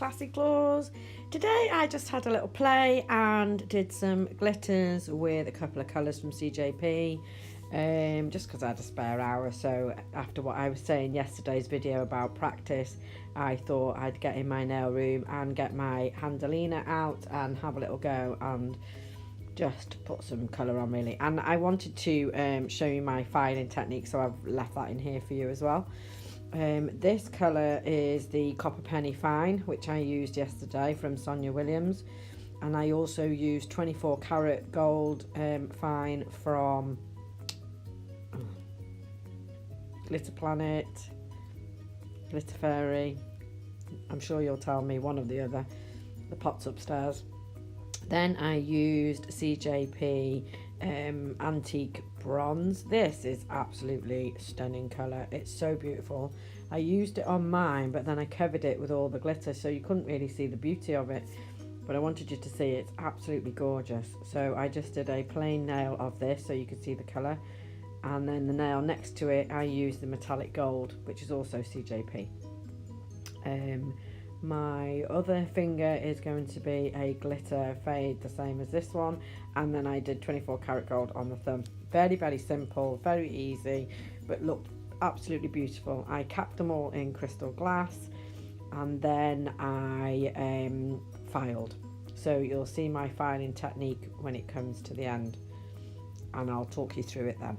Classy Claws. Today I just had a little play and did some glitters with a couple of colours from CJP, just because I had a spare hour. So after what I was saying yesterday's video about practice, I thought I'd get in my nail room and get my Handalina out and have a little go and just put some colour on really. And I wanted to show you my filing technique, so I've left that in here for you as well. This colour is the Copper Penny Fine, which I used yesterday from Sonia Williams, and I also used 24 karat gold fine from Glitter Planet, Glitter Fairy. I'm sure you'll tell me one of the other, the pots upstairs. Then I used CJP Antique Bronze. This is absolutely stunning colour. It's so beautiful. I used it on mine, but then I covered it with all the glitter, so you couldn't really see the beauty of it. But I wanted you to see it's absolutely gorgeous. So I just did a plain nail of this so you could see the colour. And then the nail next to it, I used the metallic gold, which is also CJP. My other finger is going to be a glitter fade, the same as this one, and then I did 24 karat gold on the thumb. Very, very simple, very easy, but looked absolutely beautiful. I capped them all in crystal glass, and then I filed. So you'll see my filing technique when it comes to the end, and I'll talk you through it then.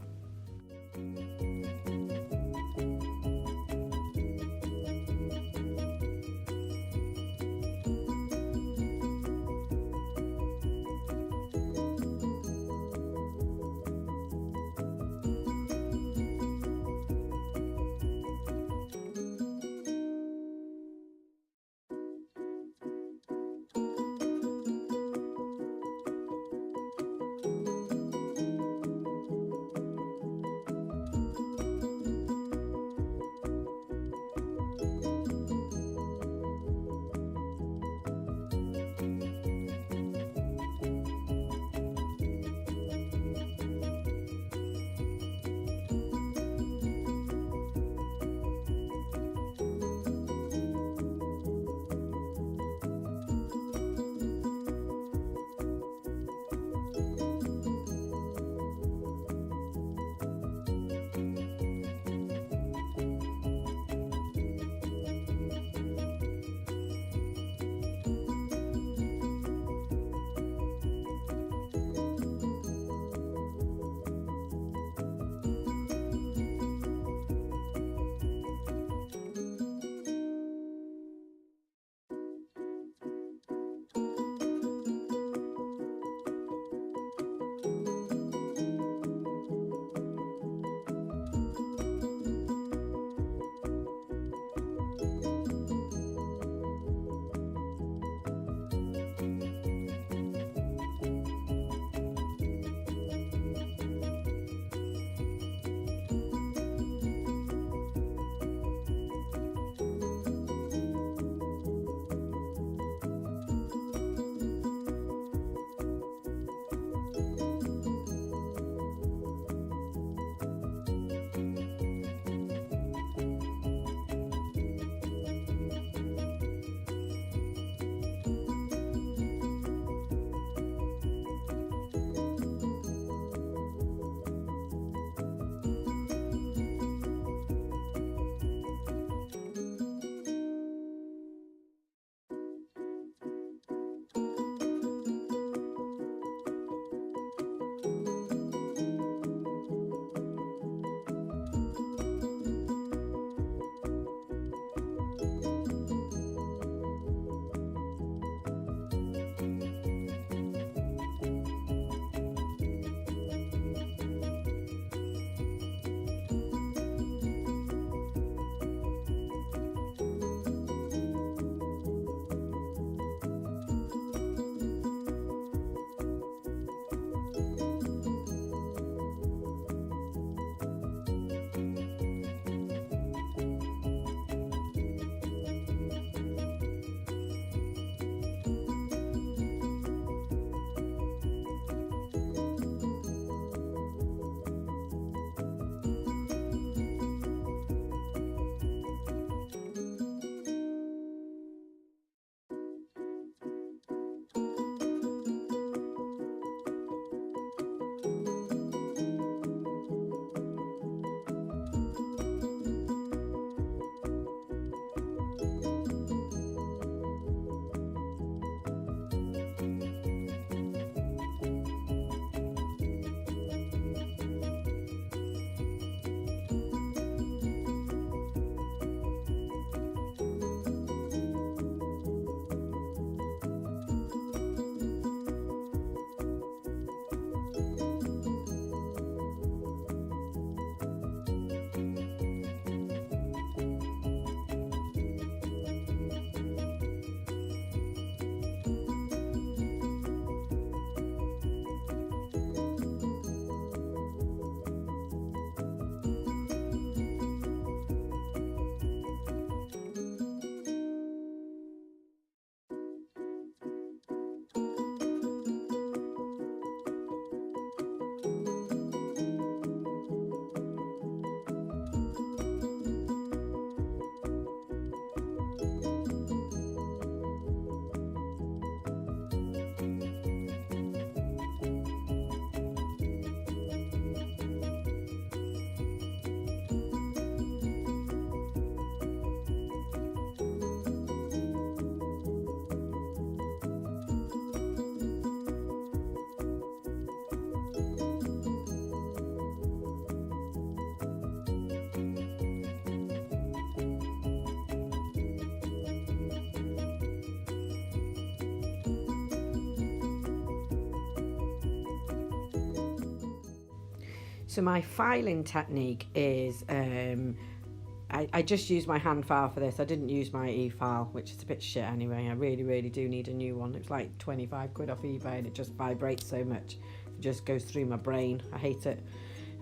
So my filing technique is, I just used my hand file for this. I didn't use my e-file, which is a bit shit anyway. I really do need a new one. It's like 25 quid off eBay and it just vibrates so much. It just goes through my brain. I hate it.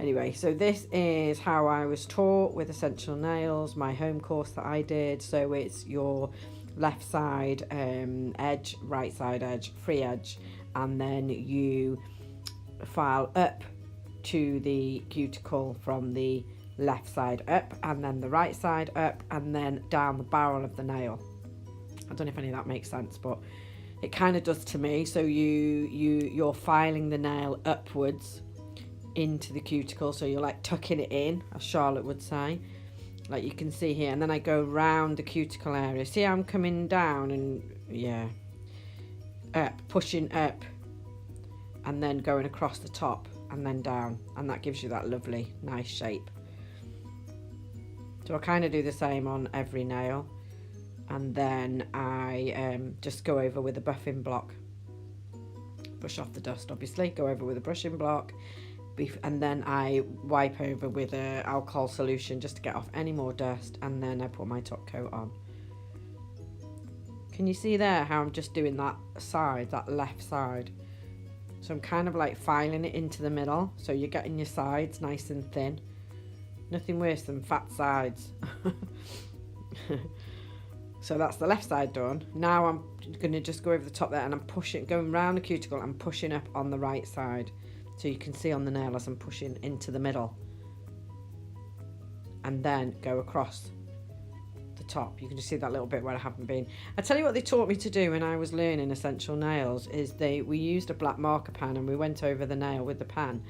Anyway, so this is how I was taught with essential nails, my home course that I did. So it's your left side edge, right side edge, free edge, and then you file up to the cuticle from the left side up, and then the right side up, and then down the barrel of the nail. I don't know if any of that makes sense, but it kind of does to me. So you're filing the nail upwards into the cuticle, so you're like tucking it in, as Charlotte would say, like you can see here, and then I go round the cuticle area. See how I'm coming down and up, pushing up, and then going across the top and then down, and that gives you that lovely nice shape. So I kind of do the same on every nail, and then I just go over with a buffing block, brush off the dust obviously, go over with a brushing block, and then I wipe over with a alcohol solution just to get off any more dust, and then I put my top coat on. Can you see there how I'm just doing that side, that left side? So I'm kind of like filing it into the middle, so you're getting your sides nice and thin. Nothing worse than fat sides. So that's the left side done. Now I'm going to just go over the top there, and I'm pushing, going round the cuticle and pushing up on the right side. So you can see on the nail as I'm pushing into the middle. And then go across the top. You can just see that little bit where I haven't been. I tell you what they taught me to do when I was learning essential nails is we used a black marker pen, and we went over the nail with the pen,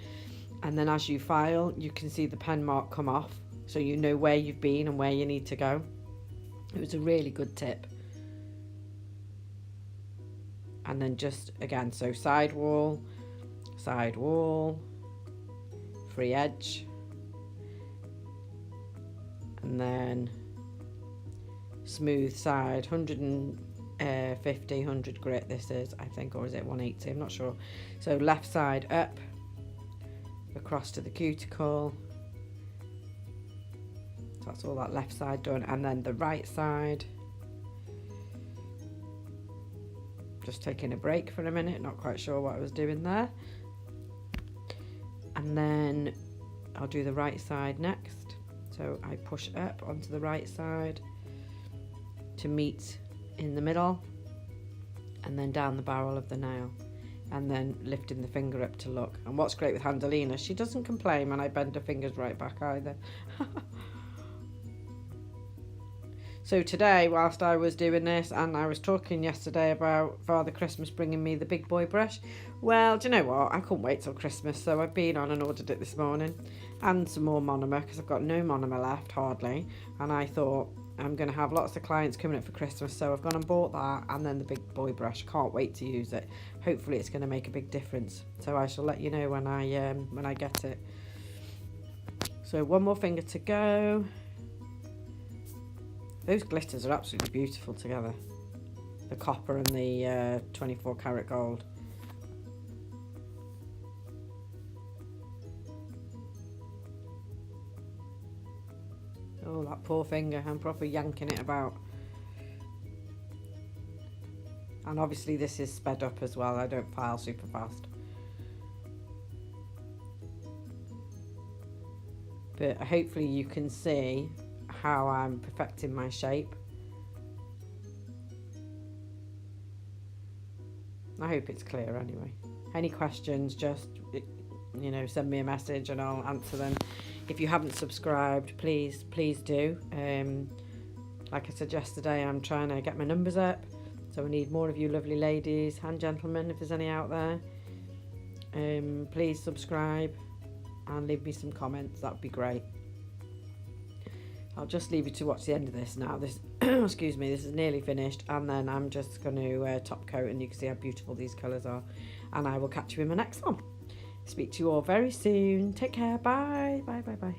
and then as you file you can see the pen mark come off, so you know where you've been and where you need to go. It was a really good tip. And then just again, so side wall, free edge, and then smooth side, 100 grit this is, I think, or is it 180, I'm not sure. So left side up, across to the cuticle, so that's all that left side done, and then the right side, just taking a break for a minute, not quite sure what I was doing there. And then I'll do the right side next. So I push up onto the right side to meet in the middle, and then down the barrel of the nail, and then lifting the finger up to look. And what's great with Handalina, she doesn't complain when I bend her fingers right back either. So today, whilst I was doing this, and I was talking yesterday about Father Christmas bringing me the big boy brush, well, do you know what? I couldn't wait till Christmas, so I've been on and ordered it this morning, and some more monomer, because I've got no monomer left, hardly, and I thought I'm going to have lots of clients coming up for Christmas, so I've gone and bought that, and then the big boy brush. Can't wait to use it. Hopefully it's going to make a big difference, so I shall let you know when I get it. So one more finger to go. Those glitters are absolutely beautiful together. The copper and the 24 karat gold. Oh, that poor finger. I'm proper yanking it about. And obviously this is sped up as well. I don't file super fast. But hopefully you can see how I'm perfecting my shape. I hope it's clear anyway. Any questions, just, you know, send me a message and I'll answer them. If you haven't subscribed, please do. Like I said yesterday, I'm trying to get my numbers up, so I need more of you lovely ladies and gentlemen, if there's any out there. Please subscribe and leave me some comments, that would be great. I'll just leave you to watch the end of this now. This excuse me, this is nearly finished, and then I'm just going to top coat, and you can see how beautiful these colours are, and I will catch you in my next one. Speak to you all very soon. Take care. Bye. Bye.